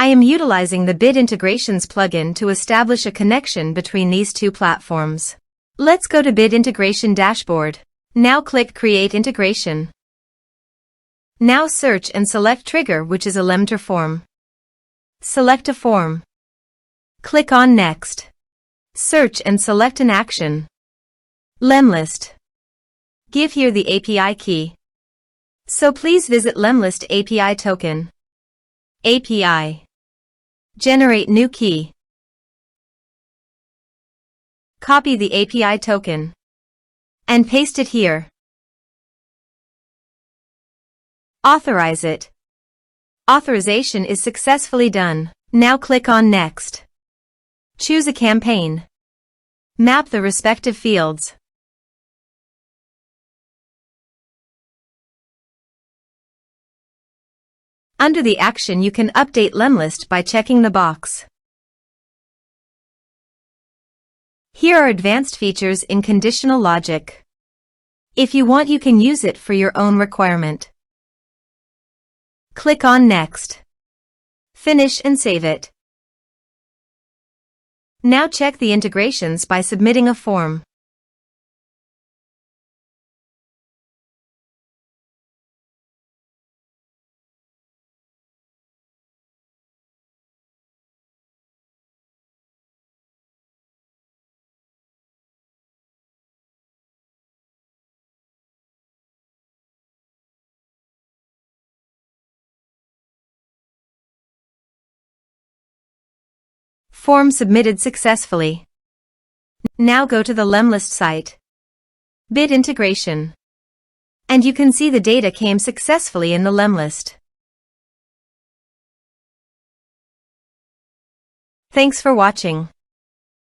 I am utilizing the Bit Integrations plugin to establish a connection between these two platforms. Let's go to Bit Integration Dashboard. Now click Create Integration. Now search and select Trigger, which is Elementor Form. Select a form. Click on Next. Search and select an action. Lemlist. Give here the API key. So please visit Lemlist API token. API. Generate new key. Copy the API token. And paste it here. Authorize it. Authorization is successfully done. Now click on Next. Choose a campaign. Map the respective fields. Under the action, you can update Lemlist by checking the box. Here are advanced features in conditional logic. If you want, you can use it for your own requirement. Click on Next. Finish and save it. Now check the integrations by submitting a form. Form submitted successfully. Now go to the Lemlist site. Bit Integration. And you can see the data came successfully in the Lemlist. Thanks for watching.